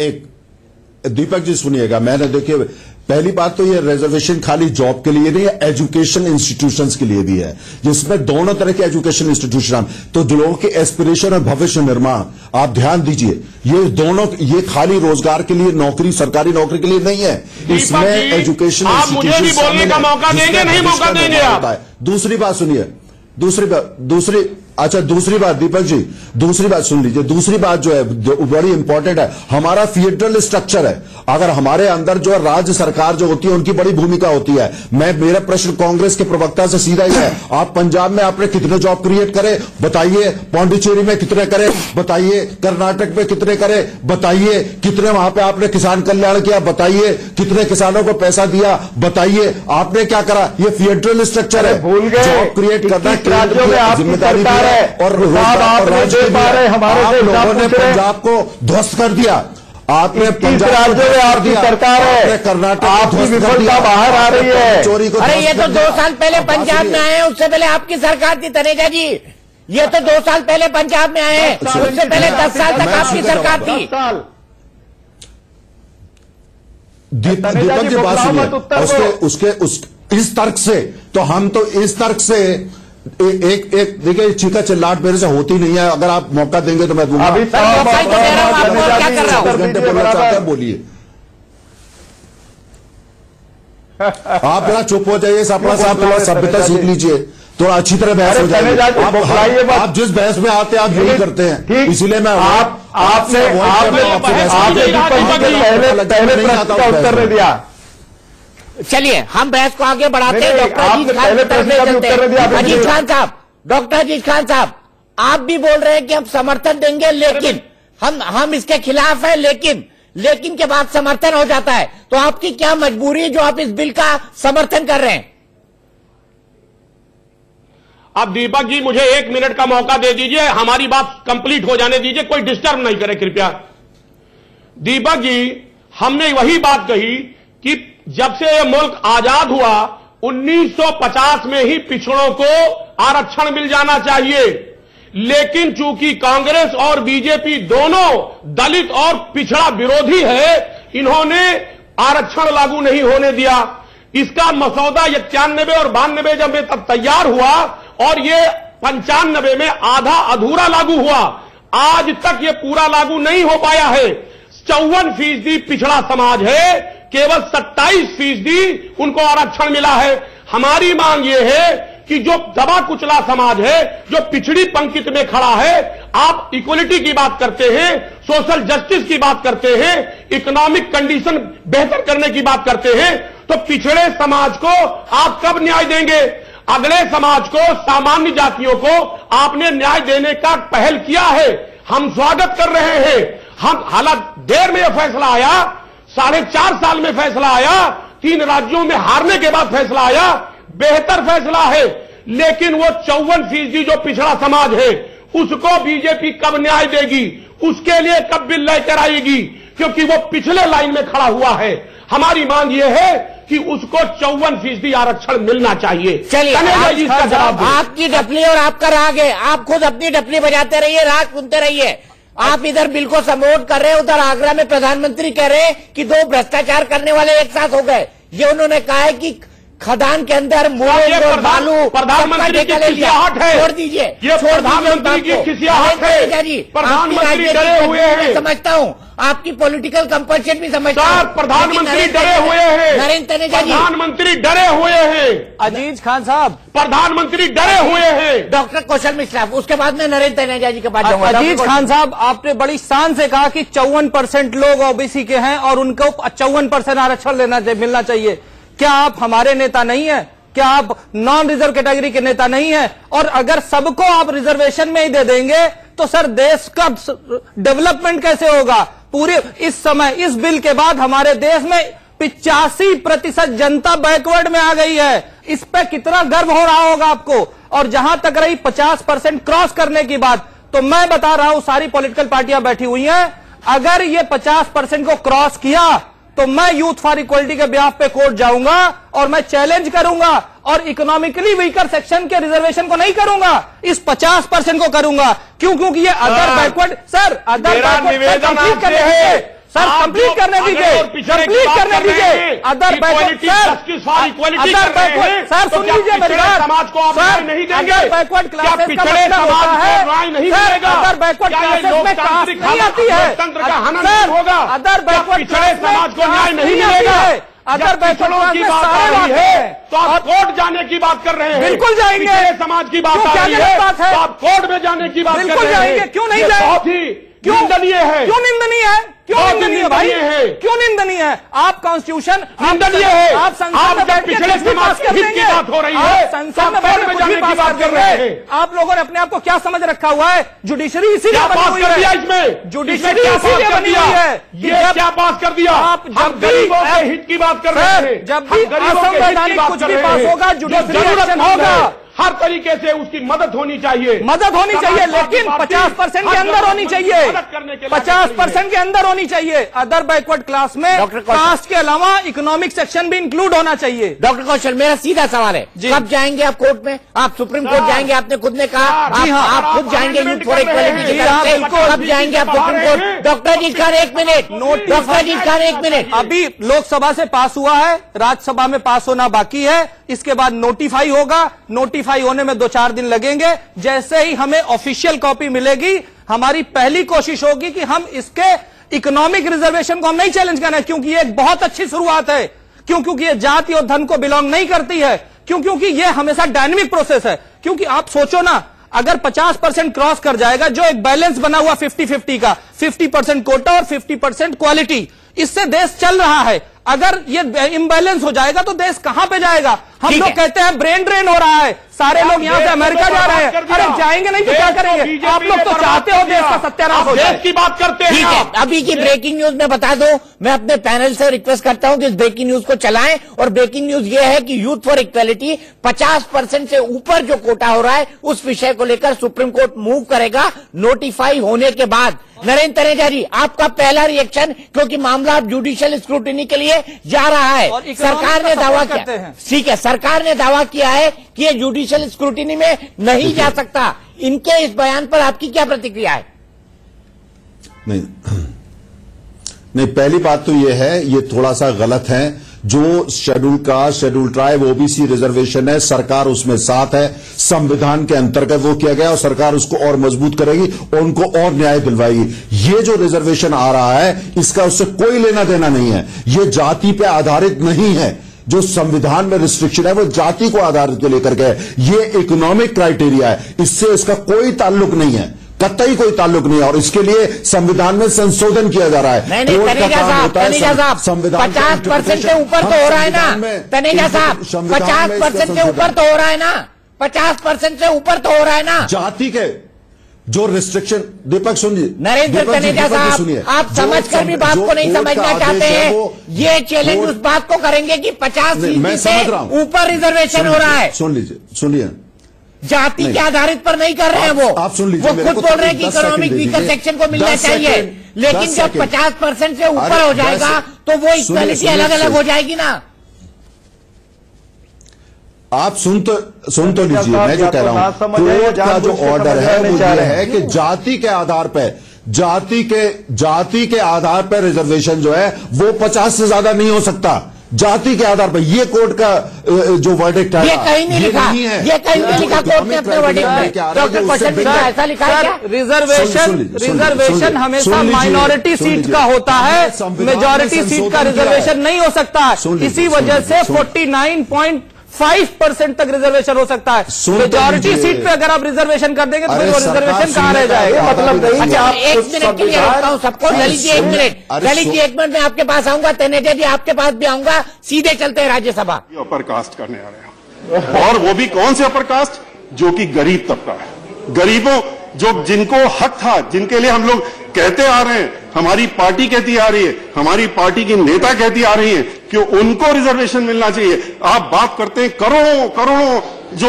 एक दीपक जी सुनिएगा, मैंने देखिए पहली बात तो ये रिजर्वेशन खाली जॉब के लिए नहीं है, एजुकेशन इंस्टीट्यूशंस के लिए भी है, जिसमें दोनों तरह के एजुकेशन इंस्टीट्यूशन। तो जो लोगों के एस्पिरेशन और भविष्य निर्माण, आप ध्यान दीजिए, ये दोनों, ये खाली रोजगार के लिए, नौकरी, सरकारी नौकरी के लिए नहीं है, इसमें एजुकेशन आप मुझे भी बोलने का मौका देंगे, नहीं मौका देंगे आप। दूसरी बात सुनिए, दूसरी अच्छा, दूसरी बात दीपक जी, दूसरी बात सुन लीजिए। दूसरी बात जो है बड़ी इंपॉर्टेंट है, हमारा फेडरल स्ट्रक्चर है। अगर हमारे अंदर जो है राज्य सरकार जो होती है उनकी बड़ी भूमिका होती है। मेरा प्रश्न कांग्रेस के प्रवक्ता से सीधा ही है, आप पंजाब में आपने कितने जॉब क्रिएट करे बताइए, पौंडीचेरी में कितने करे बताइए, कर्नाटक में कितने करे बताइए, कितने वहां पे आपने किसान कल्याण किया बताइए, कितने किसानों को पैसा दिया बताइए, आपने क्या करा? ये फेडरल स्ट्रक्चर है, भूल गए जॉब क्रिएट करना राज्यों में आपकी जिम्मेदारी सरकार है और हमारे लोगों ने पंजाब को ध्वस्त कर दिया। आपने पंजाब राज्यों में आपकी सरकार है, कर्नाटक आपकी विफलता बाहर आ रही है। चोरी को अरे ये तो 2 साल पहले पंजाब में आए हैं, उससे पहले आपकी सरकार थी तनेजा जी। ये तो 2 साल पहले पंजाब में आए हैं, उससे पहले 10 साल तक आपकी सरकार थी। दीपक की बात सुनिए, उसके इस तर्क से तो हम तो इस तर्क से एक देखिए, चीका चिल्लाट मेरे से होती नहीं है। अगर आप मौका देंगे तो मैं दूंगा। अभी क्या कर रहा हूं? 10 घंटे बोलना चाहते हैं, बोलिए। आप जरा चुप हो जाइए, अपना साहब थोड़ा सभ्यता सीख लीजिए, थोड़ा अच्छी तरह बहस हो जाएगी। आप जिस बहस में आते हैं आप यही करते हैं, इसीलिए मैं आपने उत्तर नहीं दिया। चलिए हम बहस को आगे बढ़ाते हैं। डॉक्टर अजीज खान अजीज खान साहब, डॉक्टर अजीज खान साहब, आप भी बोल रहे हैं कि हम समर्थन देंगे, लेकिन हम इसके खिलाफ हैं, लेकिन के बाद समर्थन हो जाता है। तो आपकी क्या मजबूरी है जो आप इस बिल का समर्थन कर रहे हैं? अब दीपक जी मुझे 1 मिनट का मौका दे दीजिए, हमारी बात कंप्लीट हो जाने दीजिए, कोई डिस्टर्ब नहीं करे कृपया। दीपक जी, हमने वही बात कही कि जब से यह मुल्क आजाद हुआ 1950 में ही पिछड़ों को आरक्षण मिल जाना चाहिए, लेकिन चूंकि कांग्रेस और बीजेपी दोनों दलित और पिछड़ा विरोधी है, इन्होंने आरक्षण लागू नहीं होने दिया। इसका मसौदा 91 और 92 जब में तब तैयार हुआ और ये 95 में आधा अधूरा लागू हुआ। आज तक ये पूरा लागू नहीं हो पाया है। 54% पिछड़ा समाज है, केवल 27% उनको आरक्षण मिला है। हमारी मांग ये है कि जो दबा कुचला समाज है, जो पिछड़ी पंक्ति में खड़ा है, आप इक्वलिटी की बात करते हैं, सोशल जस्टिस की बात करते हैं, इकोनॉमिक कंडीशन बेहतर करने की बात करते हैं, तो पिछड़े समाज को आप कब न्याय देंगे? अगले समाज को, सामान्य जातियों को आपने न्याय देने का पहल किया है, हम स्वागत कर रहे हैं। हम हालांकि देर में यह फैसला आया, 4.5 साल में फैसला आया, 3 राज्यों में हारने के बाद फैसला आया, बेहतर फैसला है, लेकिन वो 54% जो पिछड़ा समाज है उसको बीजेपी कब न्याय देगी? उसके लिए कब बिल लेकर आएगी? क्योंकि वो पिछले लाइन में खड़ा हुआ है। हमारी मांग ये है कि उसको 54% आरक्षण मिलना चाहिए। चलिए आपकी डपली और आपका राग है, आप खुद अपनी डपली बजाते रहिए, राग सुनते रहिए। आप इधर बिल को सपोर्ट कर रहे हैं, उधर आगरा में प्रधानमंत्री कह रहे हैं कि 2 भ्रष्टाचार करने वाले एक साथ हो गए। ये उन्होंने कहा है कि खदान के अंदर मूंग और बालू प्रधानमंत्री की खिसियाहट है, छोड़ दीजिए, ये प्रधानमंत्री की खिसियाहट है। प्रधानमंत्री डरे हुए हैं, समझता हूँ आपकी पॉलिटिकल कंपल्शन भी समझता हूँ। प्रधानमंत्री डरे हुए हैं, नरेंद्र तनेजा जी, प्रधानमंत्री डरे हुए हैं। अजीज खान साहब, प्रधानमंत्री डरे हुए हैं। डॉक्टर कौशल मिश्रा, उसके बाद में नरेंद्र तनेजा जी के पास जाऊंगा। अजीज खान साहब, आपने बड़ी शान से कहा कि 54% लोग ओबीसी के हैं और उनको 54% आरक्षण मिलना चाहिए। क्या आप हमारे नेता नहीं है? क्या आप नॉन रिजर्व कैटेगरी के नेता नहीं है? और अगर सबको आप रिजर्वेशन में ही दे देंगे तो सर देश का डेवलपमेंट कैसे होगा? पूरे इस समय इस बिल के बाद हमारे देश में 85% जनता बैकवर्ड में आ गई है। इस पे कितना गर्व हो रहा होगा आपको। और जहां तक रही 50% क्रॉस करने की बात, तो मैं बता रहा हूं, सारी पॉलिटिकल पार्टियां बैठी हुई हैं, अगर ये 50% को क्रॉस किया तो मैं यूथ फॉर इक्वलिटी के ब्याह पे कोर्ट जाऊंगा और मैं चैलेंज करूंगा और इकोनॉमिकली वीकर सेक्शन के रिजर्वेशन को नहीं करूंगा, इस 50% को करूंगा। क्यों? क्योंकि ये other backward, sir other backward complete करने दीजिए, सर कंप्लीट करने दीजिए, कंप्लीट करने दीजिए। अदर बैकवर्ड, सर सुन लीजिए मेरी बात, अदर बैकवर्ड क्लासेस का मतलब होता है, अदर बैकवर्ड क्लासेस में कास्ट नहीं आती है, सर अदर बैकवर्ड क्लास में कास्ट नहीं आती है। अगर पिछड़ों की बात आ रही है तो आप कोर्ट जाने की बात कर रहे हैं। बिल्कुल जाएंगे। पिछड़े समाज की बात आ रही है तो आप कोर्ट में जाने की बात कर रहे हैं। बिल्कुल जाएंगे, क्यों नहीं जाएंगे? बहुत ही निंदनीय है। क्यों निंदनीय है? क्यों निंदनीय है भाई? क्यों निंदनीय है? आप कॉन्स्टिट्यूशन निंदनीय है। आप संसद में बैठ के पिछड़े समाज के हित की बात हो रही है, संसद में बैठ के जाने की बात कर रहे हैं। आप लोगों ने अपने आप को क्या समझ रखा हुआ है? जुडिशरी इसीलिए पास कर दिया इसमें, जुडिशरी इसीलिए बनी हुई है। ये क्या पास कर दिया? आप जब गरीबों के हित की बात कर रहे हैं, जब भी असंवैधानिक कुछ भी पास होगा, जुडिशरी एक्शन होगा। हर तरीके से उसकी मदद होनी चाहिए, लेकिन 50% के अंदर होनी चाहिए। 50% के अंदर होनी चाहिए। अदर बैकवर्ड क्लास में कास्ट के अलावा इकोनॉमिक सेक्शन भी इंक्लूड होना चाहिए। डॉक्टर कौशल, मेरा सीधा सवाल है, कब जाएंगे आप कोर्ट में? आप सुप्रीम कोर्ट जाएंगे, आपने खुद ने कहा आप खुद जाएंगे यूथ फॉर इक्वालिटी की तरफ से। कब जाएंगे आप सुप्रीम कोर्ट? डॉक्टर जी खान 1 मिनट, डॉक्टर जी खान 1 मिनट। अभी लोकसभा से पास हुआ है, राज्यसभा में पास होना बाकी है, इसके बाद नोटिफाई होगा। नोटिफाई होने में 2-4 दिन लगेंगे। जैसे ही हमें ऑफिशियल कॉपी मिलेगी, हमारी पहली कोशिश होगी कि हम इसके इकोनॉमिक रिजर्वेशन को हम नहीं चैलेंज करना है, क्योंकि ये एक बहुत अच्छी शुरुआत है। क्योंकि ये जाति और धन को बिलोंग नहीं करती है, क्योंकि ये हमेशा डायनेमिक प्रोसेस है। क्योंकि आप सोचो ना, अगर 50% क्रॉस कर जाएगा, जो एक बैलेंस बना हुआ 50-50 का, 50% कोटा और 50% क्वालिटी, इससे देश चल रहा है। अगर ये इम्बैलेंस हो जाएगा तो देश कहां पे जाएगा? हम लोग कहते हैं ब्रेन ड्रेन हो रहा है, सारे लोग यहां से अमेरिका जा रहे हैं। अरे जाएंगे नहीं तो क्या करेंगे? आप लोग तो चाहते हो देश का सत्यानाश हो जाए। देश की बात करते हैं। ठीक है, अभी की ब्रेकिंग न्यूज में बता दो। मैं अपने पैनल से रिक्वेस्ट करता हूं कि इस ब्रेकिंग न्यूज को चलाएं। और ब्रेकिंग न्यूज ये है कि यूथ फॉर इक्वालिटी 50% से ऊपर जो कोटा हो रहा है, उस विषय को लेकर सुप्रीम कोर्ट मूव करेगा नोटिफाई होने के बाद। नरेंद्र तनेजा जी, आपका पहला रिएक्शन, क्योंकि मामला अब जुडिशियल स्क्रूटिनी के लिए जा रहा है। सरकार ने दावा किया, ठीक है, सरकार ने दावा किया है कि ये जुडिशियल स्क्रूटिनी में नहीं जा सकता। इनके इस बयान पर आपकी क्या प्रतिक्रिया है? नहीं, पहली बात तो यह है, ये थोड़ा सा गलत है। जो schedule caste, schedule tribe, OBC reservation है, सरकार उसमें साथ है। संविधान के अंतर्गत वो किया गया और सरकार उसको और मजबूत करेगी और उनको और न्याय दिलवाएगी। ये जो रिजर्वेशन आ रहा है, इसका उससे कोई लेना देना नहीं है। ये जाति पे आधारित नहीं है। जो संविधान में रिस्ट्रिक्शन है वो जाति को आधारित को लेकर के है। ये इकोनॉमिक क्राइटेरिया है, इससे इसका कोई ताल्लुक नहीं है, कतई कोई ताल्लुक नहीं है। और इसके लिए संविधान में संशोधन किया जा रहा है। नहीं, तनेजा साहब, संविधान 50% से ऊपर तो हो रहा है ना। तनेजा साहब, 50% से ऊपर तो हो रहा है ना। 50% से ऊपर तो हो रहा है ना। जाति के जो रिस्ट्रिक्शन, दीपक सुनिए, नरेंद्र तनेजा साहब, आप समझकर भी बात को नहीं समझना चाहते हैं। ये चैलेंज उस बात को करेंगे कि 50% से ऊपर रिजर्वेशन हो रहा है। सुन लीजिए, सुनिए, जाति के आधारित पर नहीं कर रहे हैं वो। आप सुन लीजिए, वो खुद बोल रहे हैं कि इकोनॉमिक वीकर सेक्शन को मिलना चाहिए, लेकिन जब 50% से ऊपर हो जाएगा तो वो इक्वालिटी अलग अलग हो जाएगी ना। आप सुन तो लीजिए, मैं जो कह रहा हूं, कोर्ट का जो ऑर्डर है वो ये है कि जाति के आधार पर, जाति के आधार पर रिजर्वेशन जो है वो 50 से ज्यादा नहीं हो सकता। जाति के आधार पर ये कोर्ट का जो वर्डिक्ट है, ये कहीं नहीं लिखा, ये कहीं नहीं लिखा कोर्ट ने अपने वर्डिक्ट में। डॉक्टर क्वेश्चन ऐसा लिखा है क्या? रिजर्वेशन हमेशा माइनॉरिटी सीट का होता है, मेजॉरिटी सीट का रिजर्वेशन नहीं हो सकता। इसी वजह से 49.5% तक रिजर्वेशन हो सकता है। मेजॉरिटी सीट पे अगर आप रिजर्वेशन कर देंगे तो फिर वो रिजर्वेशन कहां रह जाएगा? मतलब नहीं कि आप 1 मिनट के लिए रोकता हूं सबको। ललित जी 1 मिनट, ललित जी 1 मिनट में आपके पास आऊंगा, तनेजा जी आपके पास भी आऊंगा, सीधे चलते हैं राज्यसभा। अपर कास्ट करने आ रहे हैं, और वो भी कौन से अपर कास्ट? जो कि गरीब तबका है, गरीबों, जो जिनको हक था, जिनके लिए हम लोग कहते आ रहे हैं, हमारी पार्टी कहती आ रही है, हमारी पार्टी की नेता कहती आ रही है कि उनको रिजर्वेशन मिलना चाहिए। आप बात करते हैं करोड़ों जो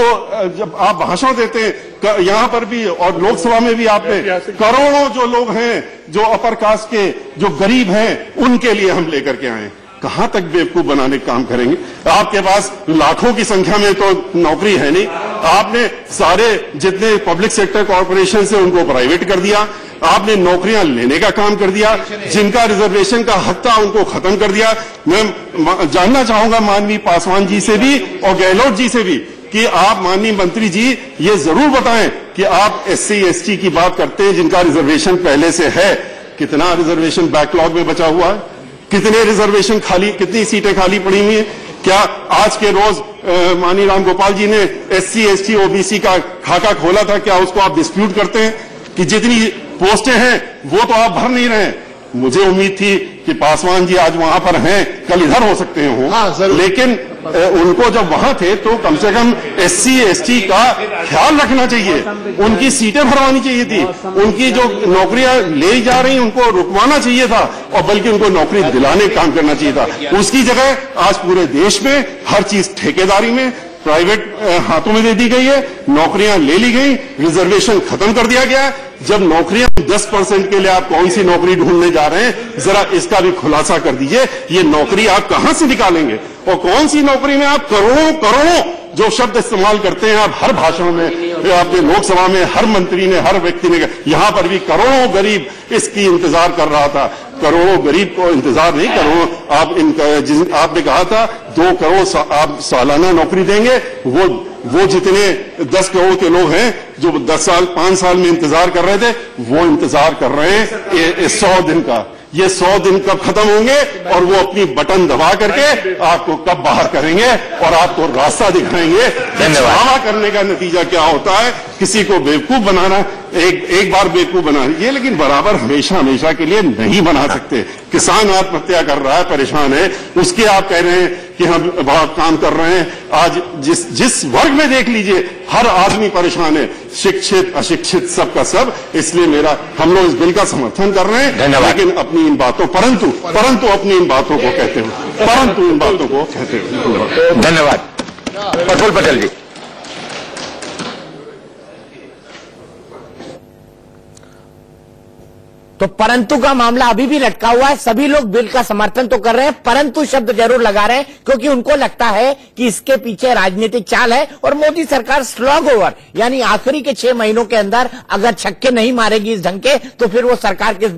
जब आप भाषण देते हैं यहां पर भी और लोकसभा में भी, आपने करोड़ों जो लोग हैं जो अपर कास्ट के, जो गरीब हैं, उनके लिए हम लेकर के आए। कहां तक बेवकूफ बनाने का काम करेंगे? आपके पास लाखों की संख्या में तो नौकरी है नहीं। आपने सारे जितने पब्लिक सेक्टर कॉर्पोरेशन से उनको प्राइवेट कर दिया। आपने नौकरियां लेने का काम कर दिया। जिनका रिजर्वेशन का हक था उनको खत्म कर दिया। मैं जानना चाहूंगा माननीय पासवान जी से भी और गहलोत जी से भी कि आप माननीय मंत्री जी ये जरूर बताएं कि आप SC ST की बात करते हैं जिनका रिजर्वेशन पहले से है, कितना रिजर्वेशन बैकलॉग में बचा हुआ है? कितने रिजर्वेशन खाली, कितनी सीटें खाली पड़ी हुई हैं? क्या आज के रोज माननीय राम गोपाल जी ने SC ST OBC का खाका खोला था, क्या उसको आप डिस्प्यूट करते हैं कि जितनी पोस्टें हैं वो तो आप भर नहीं रहे हैं? मुझे उम्मीद थी कि पासवान जी आज वहां पर हैं, कल इधर हो सकते हो, लेकिन उनको जब वहां थे तो कम से कम SC ST का ख्याल रखना चाहिए, उनकी सीटें भरवानी चाहिए थी, उनकी जो नौकरियां ले जा रही उनको रुकवाना चाहिए था, और बल्कि उनको नौकरी दिलाने का काम करना चाहिए था। उसकी जगह आज पूरे देश में हर चीज ठेकेदारी में, प्राइवेट हाथों में दे दी गई है, नौकरियां ले ली गई, रिजर्वेशन खत्म कर दिया गया। जब नौकरियां 10% के लिए आप कौन सी नौकरी ढूंढने जा रहे हैं, जरा इसका भी खुलासा कर दीजिए। ये नौकरी आप कहां से निकालेंगे, और कौन सी नौकरी में आप करोड़ों जो शब्द इस्तेमाल करते हैं आप हर भाषण में, आपने लोकसभा में हर मंत्री ने, हर व्यक्ति ने, यहां पर भी करोड़ों गरीब इसकी इंतजार कर रहा था। करोड़ों गरीब को इंतजार नहीं, करोड़ों आपने कहा था 2 करोड़ आप सालाना नौकरी देंगे, वो जितने 10 करोड़ के लोग हैं जो 10 साल 5 साल में इंतजार कर रहे थे, वो इंतजार कर रहे हैं 100 दिन का। ये 100 दिन कब खत्म होंगे और वो अपनी बटन दबा करके आपको कब बाहर करेंगे और आपको रास्ता दिखाएंगे। दावा करने का नतीजा क्या होता है, किसी को बेवकूफ बनाना, एक बार बेवकूफ बना ये, लेकिन बराबर हमेशा के लिए नहीं बना सकते। किसान आत्महत्या कर रहा है, परेशान है, उसके आप कह रहे हैं कि हम बहुत काम कर रहे हैं। आज जिस वर्ग में देख लीजिए हर आदमी परेशान है, शिक्षित अशिक्षित सबका सब। इसलिए हम लोग इस बिल का समर्थन कर रहे हैं, लेकिन अपनी इन बातों परंतु अपनी इन बातों को कहते हुए धन्यवाद। प्रफुल्ल पटेल जी। तो परंतु का मामला अभी भी लटका हुआ है। सभी लोग बिल का समर्थन तो कर रहे हैं, परंतु शब्द जरूर लगा रहे हैं, क्योंकि उनको लगता है कि इसके पीछे राजनीतिक चाल है और मोदी सरकार स्लॉग ओवर, यानी आखिरी के 6 महीनों के अंदर अगर छक्के नहीं मारेगी इस ढंग के, तो फिर वो सरकार किस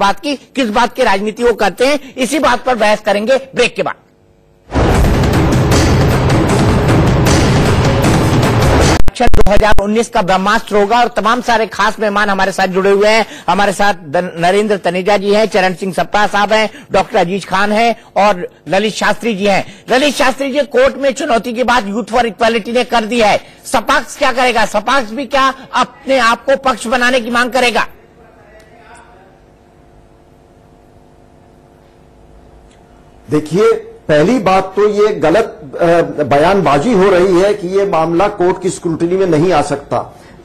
बात की राजनीति वो करते हैं। इसी बात पर बहस करेंगे ब्रेक के बाद। 2019 का ब्रह्मास्त्र होगा और तमाम सारे खास मेहमान हमारे साथ जुड़े हुए हैं। हमारे साथ नरेंद्र तनेजा जी हैं, चरण सिंह सप्ता साहब हैं, डॉक्टर अजीज खान हैं और ललित शास्त्री जी हैं। ललित शास्त्री जी, कोर्ट में चुनौती की बात यूथ फॉर इक्वालिटी ने कर दी है, सपाक्स क्या करेगा? सपाक्स भी क्या अपने आप को पक्ष बनाने की मांग करेगा? देखिए, पहली बात तो ये गलत बयानबाजी हो रही है कि ये मामला कोर्ट की स्क्रूटनी में नहीं आ सकता।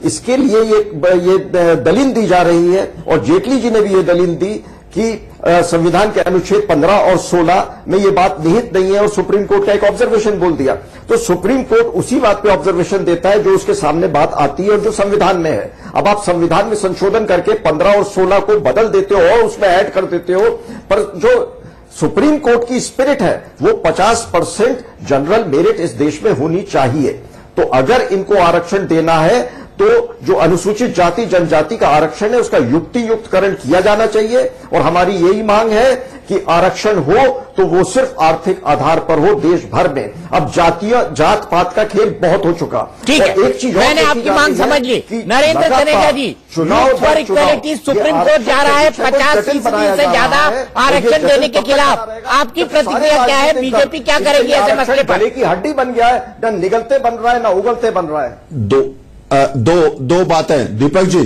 इसके लिए ये दलील दी जा रही है और जेटली जी ने भी ये दलील दी कि संविधान के अनुच्छेद 15 और 16 में ये बात निहित नहीं है और सुप्रीम कोर्ट का एक ऑब्जर्वेशन बोल दिया। तो सुप्रीम कोर्ट उसी बात पे ऑब्जर्वेशन देता है जो उसके सामने बात आती है और जो संविधान में है। अब आप संविधान में संशोधन करके 15 और 16 को बदल देते हो और उसमें ऐड कर देते हो, पर जो सुप्रीम कोर्ट की स्पिरिट है वो 50% जनरल मेरिट इस देश में होनी चाहिए। तो अगर इनको आरक्षण देना है तो जो अनुसूचित जाति जनजाति का आरक्षण है उसका युक्ति युक्तकरण किया जाना चाहिए और हमारी यही मांग है कि आरक्षण हो तो वो सिर्फ आर्थिक आधार पर हो देश भर में। अब जात पात का खेल बहुत हो चुका। ठीक है, एक चीज मैंने आपकी मांग समझ ली। Narendra Taneja ji, youth for equality supreme court जा रहा है 50% से ज्यादा आरक्षण देने के खिलाफ, आपकी प्रतिक्रिया क्या है? बीजेपी क्या करेगी ऐसे मसले पर? गले की हड्डी बन गया है, न निगलते बन रहा है न उगलते बन रहा है। दो बातें दीपक जी,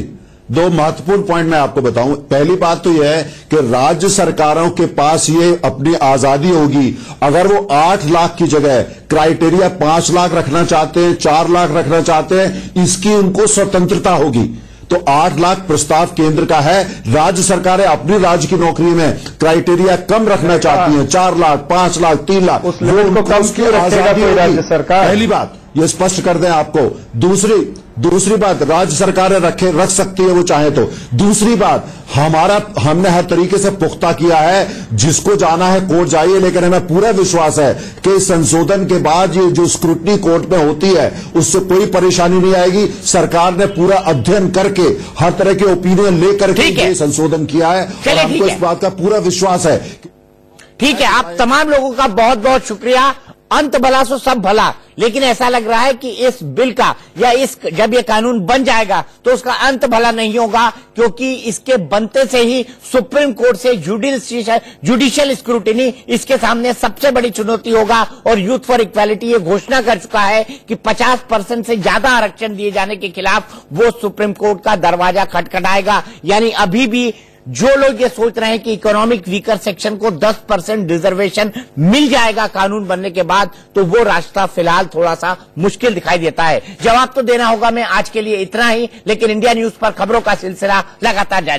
2 महत्वपूर्ण पॉइंट मैं आपको बताऊं। पहली बात तो यह है कि राज्य सरकारों के पास ये अपनी आजादी होगी अगर वो 8 लाख की जगह क्राइटेरिया 5 लाख रखना चाहते हैं, 4 लाख रखना चाहते हैं, इसकी उनको स्वतंत्रता होगी। तो 8 लाख प्रस्ताव केंद्र का है, राज्य सरकारें अपनी राज्य की नौकरी में क्राइटेरिया कम रखना चाहती हैं, 4 लाख 5 लाख 3 लाख, उस लेवल को कम क्यों रखेगा कोई राज्य सरकार? पहली बात ये स्पष्ट कर दें आपको। दूसरी बात, राज्य सरकारें रख सकती है वो चाहे तो। दूसरी बात, हमने हर तरीके से पुख्ता किया है, जिसको जाना है कोर्ट जाइए, लेकिन हमें पूरा विश्वास है कि संशोधन के बाद ये जो स्क्रूटनी कोर्ट में होती है उससे कोई परेशानी नहीं आएगी। सरकार ने पूरा अध्ययन करके हर तरह के ओपिनियन लेकर के ये संशोधन किया है और हमको इस बात का पूरा विश्वास है। ठीक है, आप तमाम लोगों का बहुत बहुत शुक्रिया। अंत भला सो सब भला, लेकिन ऐसा लग रहा है कि इस बिल का या जब ये कानून बन जाएगा तो उसका अंत भला नहीं होगा, क्योंकि इसके बनते से ही सुप्रीम कोर्ट से जुडिशियल स्क्रूटिनी इसके सामने सबसे बड़ी चुनौती होगा। और यूथ फॉर इक्वालिटी ये घोषणा कर चुका है कि 50% से ज्यादा आरक्षण दिए जाने के खिलाफ वो सुप्रीम कोर्ट का दरवाजा खटखटाएगा। यानी अभी भी जो लोग ये सोच रहे हैं कि इकोनॉमिक वीकर सेक्शन को 10% रिजर्वेशन मिल जाएगा कानून बनने के बाद, तो वो रास्ता फिलहाल थोड़ा सा मुश्किल दिखाई देता है। जवाब तो देना होगा। मैं आज के लिए इतना ही, लेकिन इंडिया न्यूज पर खबरों का सिलसिला लगातार जारी